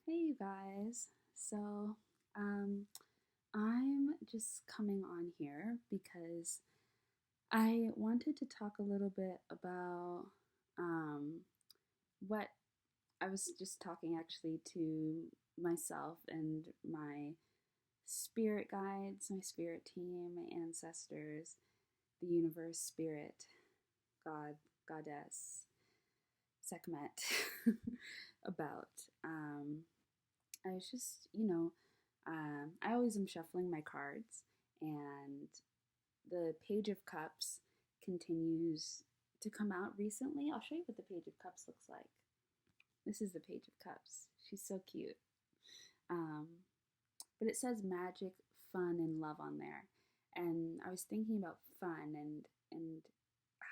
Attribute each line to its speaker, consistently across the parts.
Speaker 1: Hey, you guys. So, um, I'm just coming on here because I wanted to talk a little bit about um, what I was just talking actually to myself and my spirit guides, my spirit team, my ancestors, the universe, spirit, God, goddess, Sekhmet, about. I was just, I always am shuffling my cards, and the Page of Cups continues to come out recently. I'll show you what the Page of Cups looks like. This is the Page of Cups. She's so cute. Um, but it says magic, fun, and love on there. And I was thinking about fun and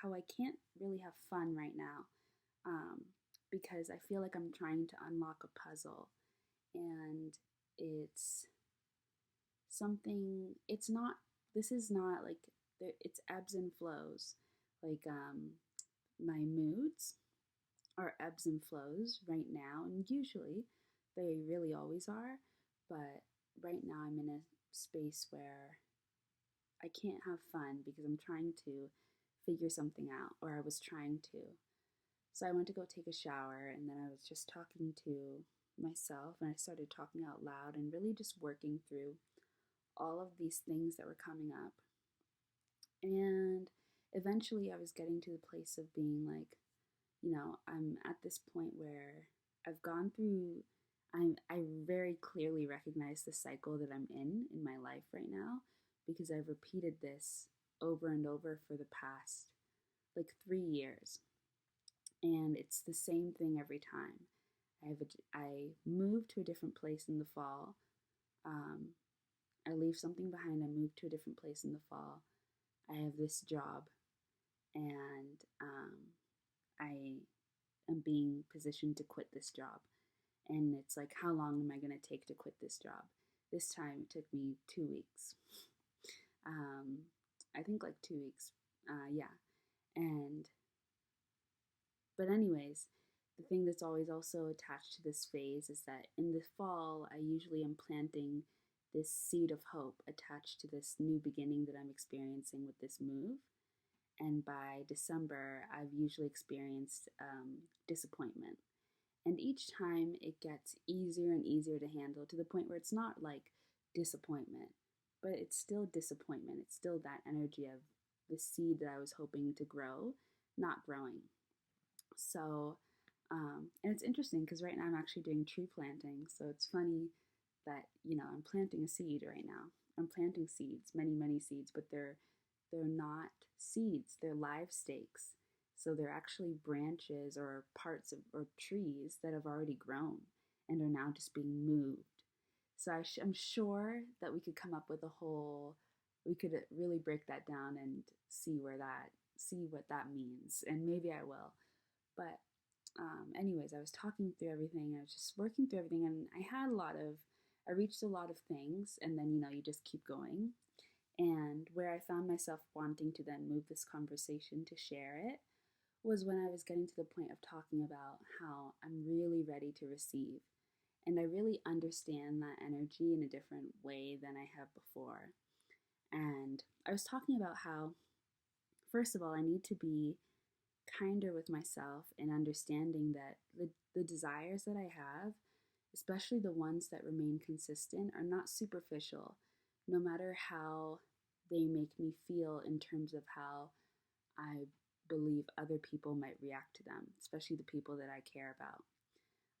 Speaker 1: how I can't really have fun right now um, because I feel like I'm trying to unlock a puzzle and it's something it's not this is not like it's ebbs and flows like my moods are ebbs and flows right now, and usually they really always are, but right now I'm in a space where I can't have fun because I'm trying to figure something out, or I was trying to. So I went to go take a shower, and then I was just talking to myself, and I started talking out loud and really just working through all of these things that were coming up. And eventually I was getting to the place of being like, I'm at this point where I've gone through I very clearly recognize the cycle that I'm in my life right now because I've repeated this over and over for the past like 3 years. And it's the same thing every time. I move to a different place in the fall. Um, I leave something behind. I move to a different place in the fall. I have this job, and I am being positioned to quit this job. And it's like, how long am I going to take to quit this job? This time it took me 2 weeks. Um, I think like 2 weeks. Yeah. And, but, anyways, the thing that's always also attached to this phase is that in the fall, I usually am planting this seed of hope attached to this new beginning that I'm experiencing with this move. And by December, I've usually experienced disappointment. And each time it gets easier and easier to handle to the point where it's not like disappointment, but it's still disappointment. It's still that energy of the seed that I was hoping to grow, not growing. So, and it's interesting because right now I'm actually doing tree planting. So it's funny that, I'm planting a seed right now. I'm planting seeds, many, many seeds, but they're not seeds, they're live stakes. So they're actually branches or parts of or trees that have already grown and are now just being moved. So I'm sure that we could come up with we could really break that down and see what that means. And maybe I will. But, anyways, I was talking through everything. I was just working through everything, and I reached a lot of things, and then, you just keep going. And where I found myself wanting to then move this conversation to share it was when I was getting to the point of talking about how I'm really ready to receive. And I really understand that energy in a different way than I have before. And I was talking about how, first of all, I need to be kinder with myself and understanding that the desires that I have, especially the ones that remain consistent, are not superficial, no matter how they make me feel in terms of how I believe other people might react to them, especially the people that I care about.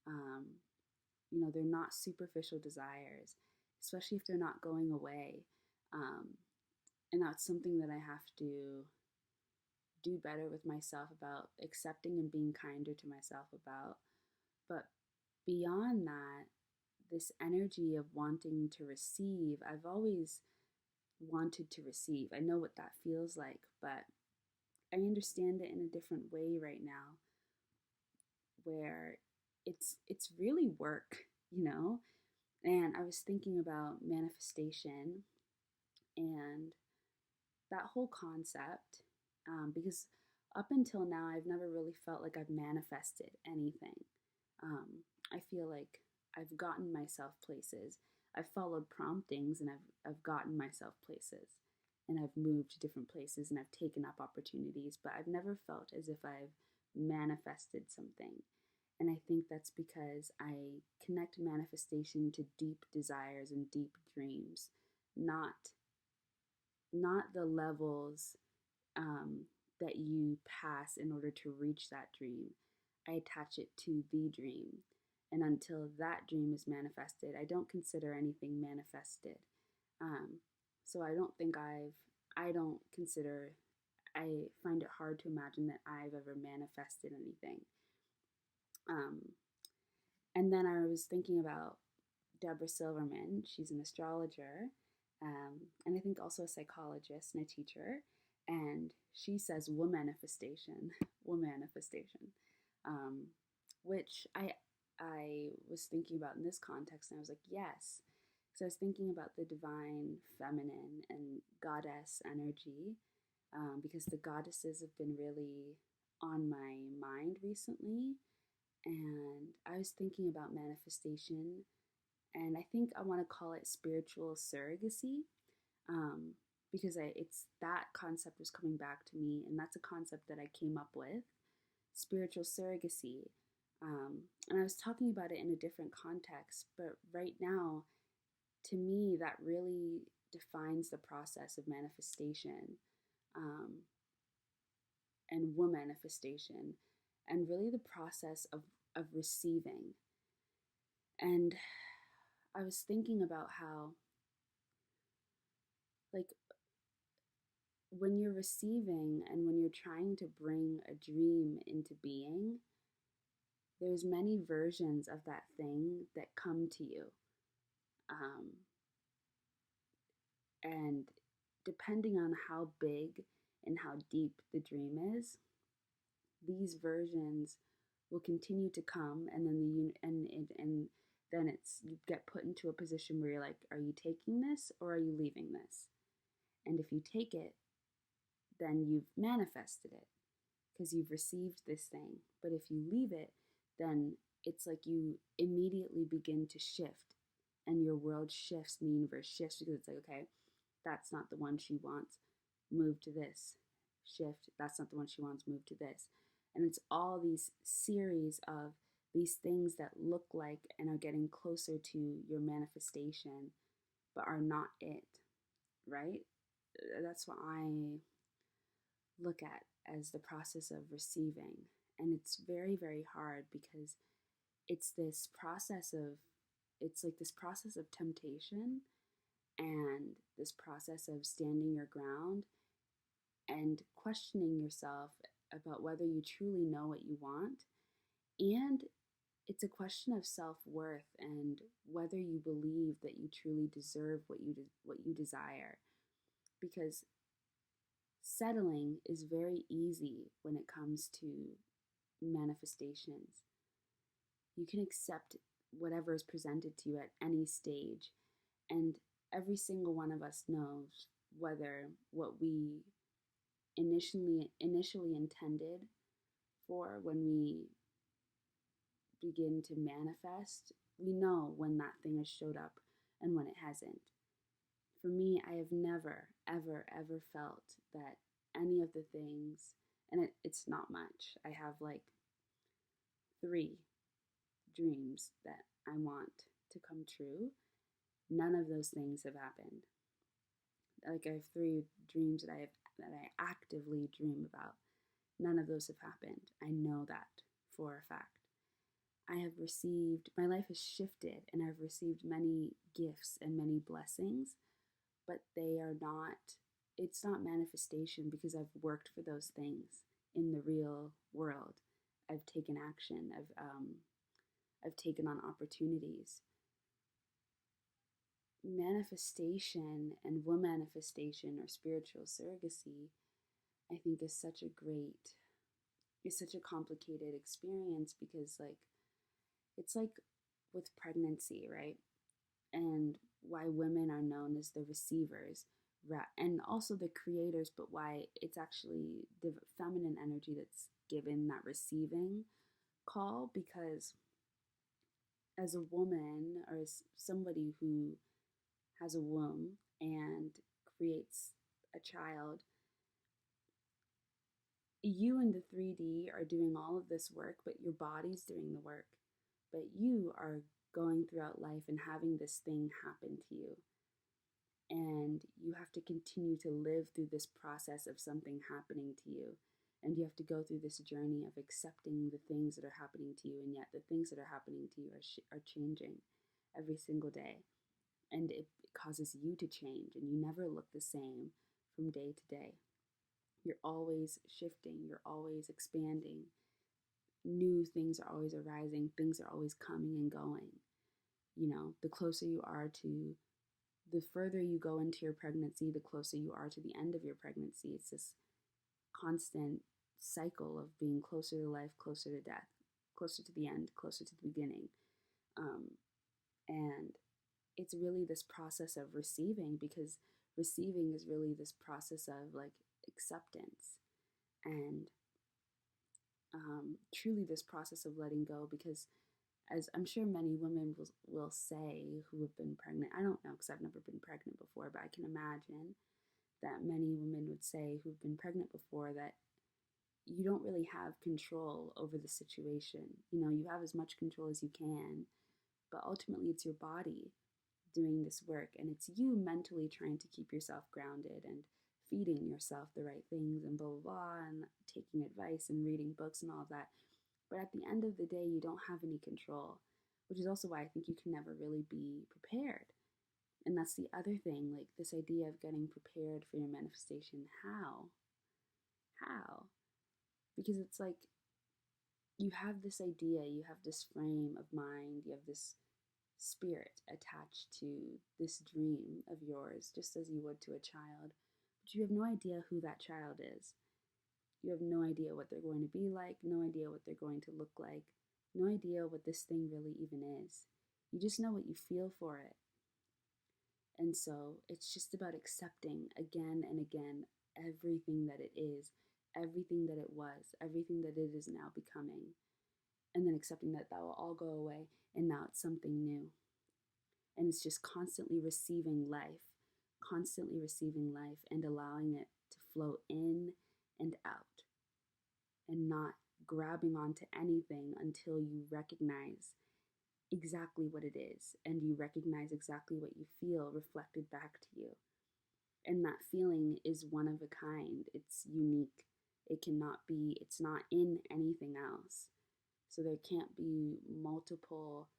Speaker 1: Um, they're not superficial desires, especially if they're not going away. Um, and that's something that I have to do better with myself about accepting and being kinder to myself about. But beyond that, this energy of wanting to receive, I've always wanted to receive. I know what that feels like, but I understand it in a different way right now where it's really work. And I was thinking about manifestation and that whole concept because up until now I've never really felt like I've manifested anything. I feel like I've gotten myself places. I've followed promptings and I've gotten myself places. And I've moved to different places and I've taken up opportunities, but I've never felt as if I've manifested something. And I think that's because I connect manifestation to deep desires and deep dreams, not the levels um, that you pass in order to reach that dream. I attach it to the dream. And until that dream is manifested, I don't consider anything manifested. Um, so I don't consider, I find it hard to imagine that I've ever manifested anything. Um, and then I was thinking about Deborah Silverman. She's an astrologer, and I think also a psychologist and a teacher. And she says womanifestation, womanifestation, um, which I was thinking about in this context, and I was like, yes. So I was thinking about the divine feminine and goddess energy, because the goddesses have been really on my mind recently. And I was thinking about manifestation, and I think I want to call it spiritual surrogacy, um, because it's that concept was coming back to me, and that's a concept that I came up with, spiritual surrogacy. And I was talking about it in a different context, but right now, to me, that really defines the process of manifestation, um, and womanifestation, and really the process of receiving. And I was thinking about how, like, when you're receiving and when you're trying to bring a dream into being, there's many versions of that thing that come to you. Um, and depending on how big and how deep the dream is, these versions will continue to come, and then and then it's you get put into a position where you're like, are you taking this or are you leaving this? And if you take it, then you've manifested it because you've received this thing. But if you leave it, then it's like you immediately begin to shift, and your world shifts and the universe shifts, because it's like, okay, that's not the one she wants, move to this. Shift, that's not the one she wants, move to this. And it's all these series of these things that look like and are getting closer to your manifestation, but are not it, right? That's what I look at as the process of receiving. And it's very, very hard because it's this process of, it's like this process of temptation and this process of standing your ground and questioning yourself about whether you truly know what you want. And it's a question of self-worth and whether you believe that you truly deserve what you desire, because settling is very easy when it comes to manifestations. You can accept whatever is presented to you at any stage, and every single one of us knows whether what we initially intended for when we begin to manifest, we know when that thing has showed up and when it hasn't. For me, I have never, ever, ever felt that any of the things, and it's not much. I have like 3 dreams that I want to come true. None of those things have happened. Like, I have 3 dreams that I actively dream about. None of those have happened. I know that for a fact. My life has shifted, and I've received many gifts and many blessings, but it's not manifestation because I've worked for those things in the real world. I've taken action. I've taken on opportunities. Manifestation and womanifestation, or spiritual surrogacy, I think is such a complicated experience, because it's like with pregnancy, right? And why women are known as the receivers, and also the creators, but why it's actually the feminine energy that's given that receiving call, because as a woman or as somebody who has a womb and creates a child, you in the 3D are doing all of this work, but your body's doing the work. But you are going throughout life and having this thing happen to you. And you have to continue to live through this process of something happening to you. And you have to go through this journey of accepting the things that are happening to you, and yet the things that are happening to you are changing every single day. And it causes you to change, and you never look the same from day to day. You're always shifting, you're always expanding. New things are always arising, things are always coming and going. You know, the closer you are to, the further you go into your pregnancy, the closer you are to the end of your pregnancy. It's this constant cycle of being closer to life, closer to death, closer to the end, closer to the beginning. And it's really this process of receiving, because receiving is really this process of like acceptance and truly this process of letting go. Because as I'm sure many women will say who have been pregnant, I don't know because I've never been pregnant before, but I can imagine that many women would say who've been pregnant before that you don't really have control over the situation. You know, you have as much control as you can, but ultimately it's your body doing this work, and it's you mentally trying to keep yourself grounded and feeding yourself the right things and blah blah blah, and taking advice and reading books and all of that. But at the end of the day, you don't have any control, which is also why I think you can never really be prepared. And that's the other thing, like this idea of getting prepared for your manifestation. How? Because it's like you have this idea, you have this frame of mind, you have this spirit attached to this dream of yours, just as you would to a child. But you have no idea who that child is. You have no idea what they're going to be like, no idea what they're going to look like, no idea what this thing really even is. You just know what you feel for it. And so it's just about accepting again and again everything that it is, everything that it was, everything that it is now becoming. And then accepting that that will all go away and now it's something new. And it's just constantly receiving life and allowing it to flow in and out and not grabbing onto anything until you recognize exactly what it is and you recognize exactly what you feel reflected back to you. And that feeling is one of a kind. It's unique. It's not in anything else. So there can't be multiple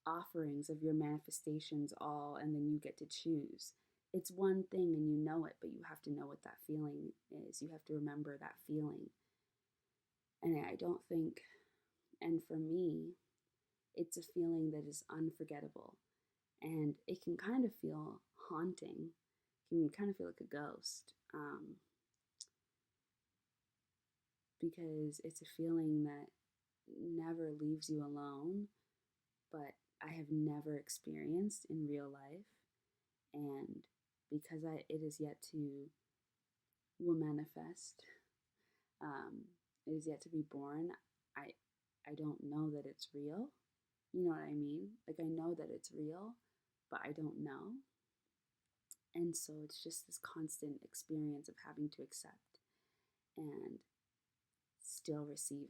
Speaker 1: offerings of your manifestations all and then you get to choose. It's one thing and you know it, but you have to know what that feeling is. You have to remember that feeling. And I don't think, and for me, it's a feeling that is unforgettable. And it can kind of feel haunting. It can kind of feel like a ghost. Because it's a feeling that never leaves you alone, but I have never experienced in real life. And because it is yet to will manifest, it is yet to be born, I, I don't know that it's real. You know what I mean? Like I know that it's real, but I don't know. And so it's just this constant experience of having to accept and still receive.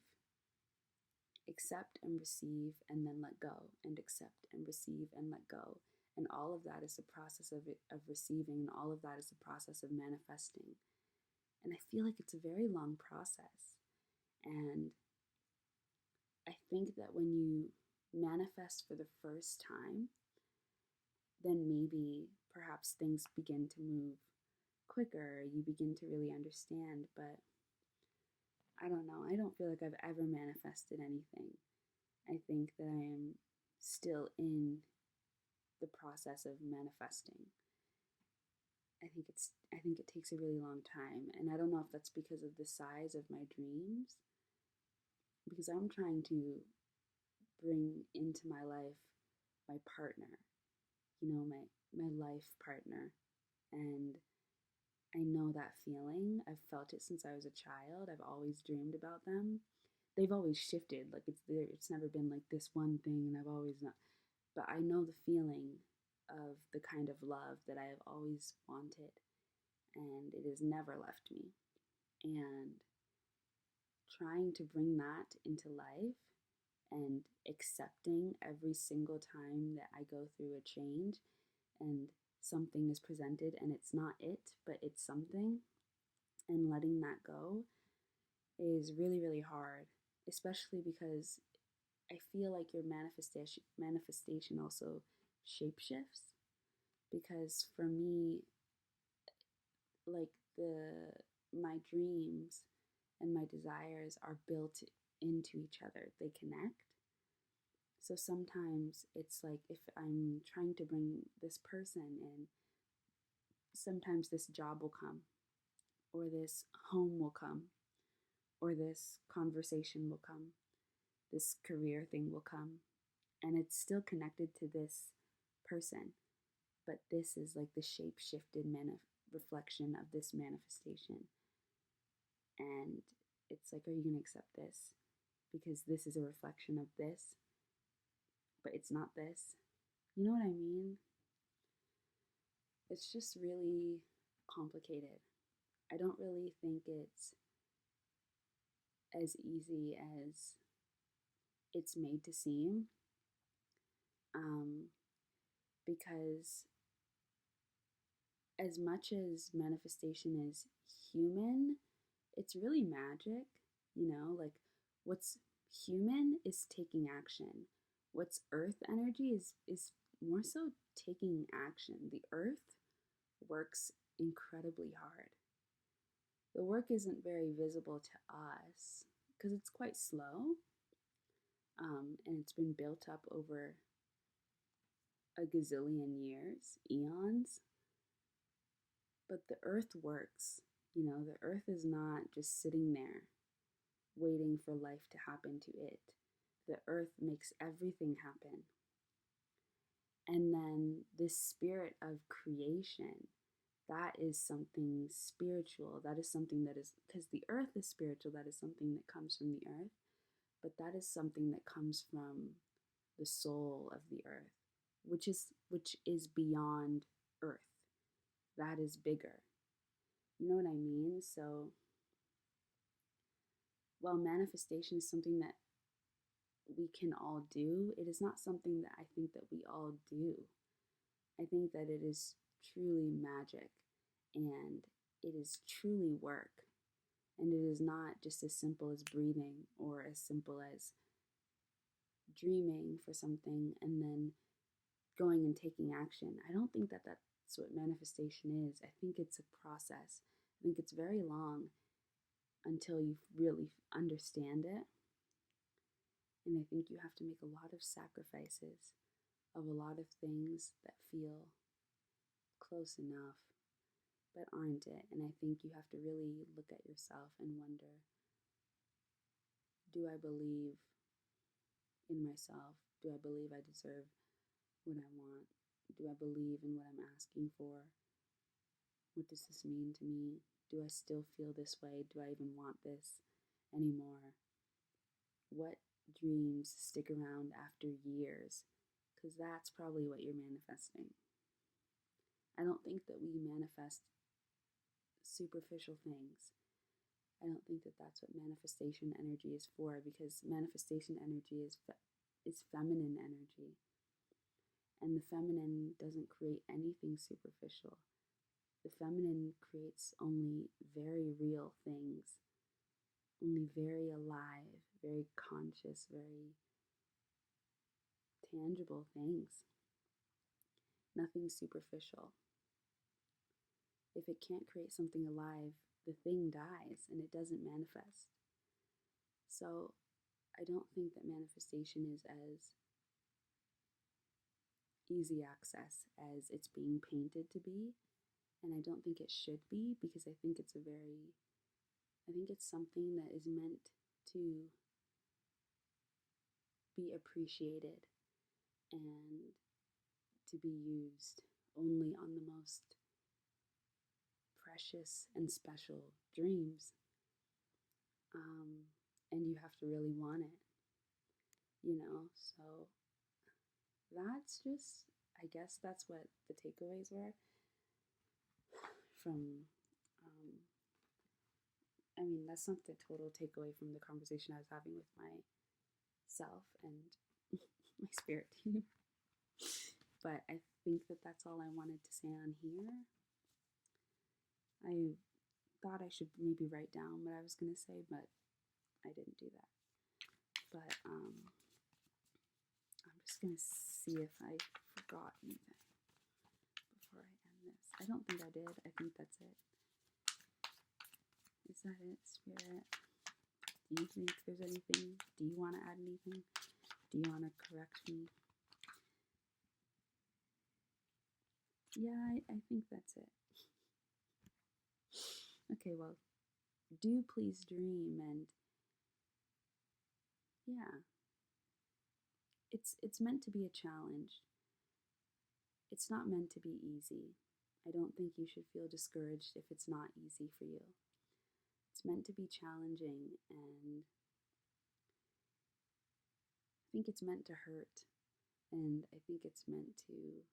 Speaker 1: Accept and receive and then let go, and accept and receive and let go. And all of that is the process of receiving, and all of that is the process of manifesting. And I feel like it's a very long process. And I think that when you manifest for the first time, then maybe perhaps things begin to move quicker. You begin to really understand. But I don't know. I don't feel like I've ever manifested anything. I think that I am still in the process of manifesting. I think it takes a really long time, and I don't know if that's because of the size of my dreams, because I'm trying to bring into my life my partner, my life partner. And I know that feeling. I've felt it since I was a child. I've always dreamed about them. they've always shifted. Like it's never been like this one thing, and I've always not. But I know the feeling of the kind of love that I have always wanted, and it has never left me. And trying to bring that into life and accepting every single time that I go through a change and something is presented and it's not it, but it's something, and letting that go is really, really hard, especially because I feel like your manifestation also shapeshifts. Because for me, like the my dreams and my desires are built into each other. They connect. So sometimes it's like if I'm trying to bring this person in, sometimes this job will come, or this home will come, or this conversation will come, this career thing will come, and it's still connected to this person. But this is like the shape shifted reflection of this manifestation. And it's like, are you going to accept this? Because this is a reflection of this, but it's not this. You know what I mean? It's just really complicated. I don't really think it's as easy as it's made to seem, um, because as much as manifestation is human, it's really magic, you know? Like, what's human is taking action. What's earth energy is more so taking action. The earth works incredibly hard. The work isn't very visible to us because it's quite slow, and it's been built up over a gazillion years, eons. But the earth works. You know, the earth is not just sitting there waiting for life to happen to it. The earth makes everything happen. And then this spirit of creation, that is something spiritual. That is something that is, because the earth is spiritual, that is something that comes from the earth, but that is something that comes from the soul of the earth, which is beyond earth. That is bigger. You know what I mean? So while manifestation is something that we can all do, it is not something that I think that we all do. I think that it is truly magic, and it is truly work. And it is not just as simple as breathing or as simple as dreaming for something and then going and taking action. I don't think that that's what manifestation is. I think it's a process. I think it's very long until you really understand it. And I think you have to make a lot of sacrifices of a lot of things that feel close enough but aren't it. And I think you have to really look at yourself and wonder, do I believe in myself? Do I believe I deserve what I want? Do I believe in what I'm asking for? What does this mean to me? Do I still feel this way? Do I even want this anymore? What dreams stick around after years? Because that's probably what you're manifesting. I don't think that we manifest superficial things. I don't think that that's what manifestation energy is for, because manifestation energy is feminine energy. And the feminine doesn't create anything superficial. The feminine creates only very real things, only very alive, very conscious, very tangible things. Nothing superficial. If it can't create something alive, the thing dies and it doesn't manifest. So I don't think that manifestation is as easy access as it's being painted to be. And I don't think it should be, because I think it's something that is meant to be appreciated and to be used only on the most precious and special dreams. and you have to really want it, So that's just, I guess that's what the takeaways were from, um, I mean, that's not the total takeaway from the conversation I was having with myself and my spirit team. But I think that that's all I wanted to say on here. I thought I should maybe write down what I was going to say, but I didn't do that. But I'm just going to see if I forgot anything before I end this. I don't think I did. I think that's it. Is that it, Spirit? Do you think there's anything? Do you want to add anything? Do you want to correct me? Yeah, I think that's it. Okay, well, do please dream, and yeah, it's meant to be a challenge. It's not meant to be easy. I don't think you should feel discouraged if it's not easy for you. It's meant to be challenging, and I think it's meant to hurt, and I think it's meant to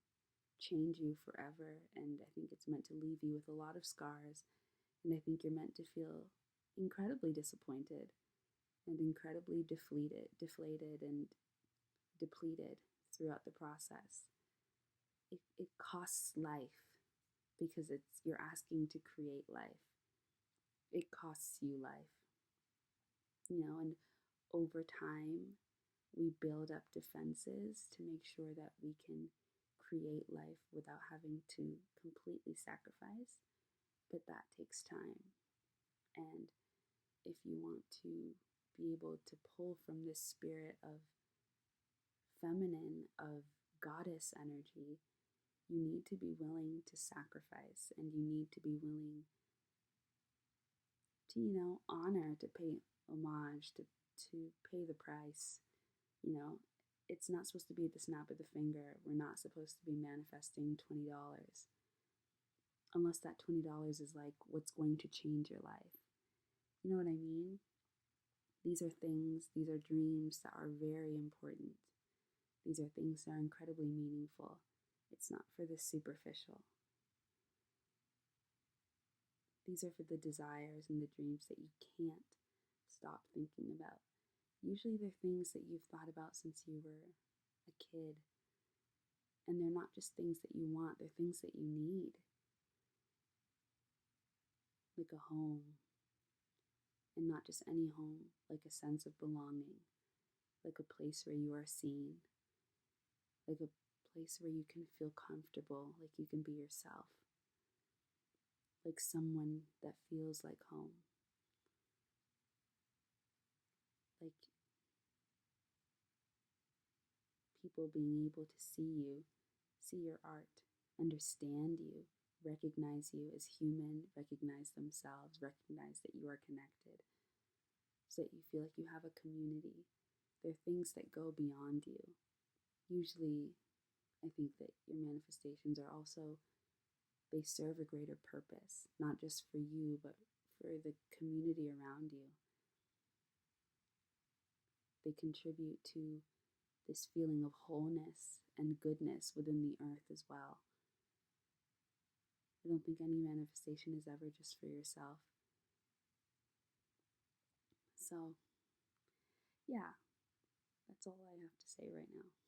Speaker 1: change you forever, and I think it's meant to leave you with a lot of scars, and I think you're meant to feel incredibly disappointed and incredibly deflated and depleted throughout the process. It costs life because you're asking to create life. It costs you life, and over time we build up defenses to make sure that we can create life without having to completely sacrifice, but that takes time. And if you want to be able to pull from this spirit of feminine, of goddess energy, you need to be willing to sacrifice, and you need to be willing to, honor, to pay homage, to pay the price. You know, it's not supposed to be the snap of the finger. We're not supposed to be manifesting $20 unless that $20 is like what's going to change your life. You know what I mean? These are things, these are dreams that are very important. These are things that are incredibly meaningful. It's not for the superficial. These are for the desires and the dreams that you can't stop thinking about. Usually they're things that you've thought about since you were a kid. And they're not just things that you want, they're things that you need. Like a home. And not just any home, like a sense of belonging. Like a place where you are seen. Like a place where you can feel comfortable, like you can be yourself. Like someone that feels like home. Like people being able to see your art, understand you, recognize you as human, recognize themselves, recognize that you are connected, so that you feel like you have a community. They're things that go beyond you. Usually, I think that your manifestations are also, they serve a greater purpose, not just for you, but for the community around you. They contribute to this feeling of wholeness and goodness within the earth as well. I don't think any manifestation is ever just for yourself. So, yeah, that's all I have to say right now.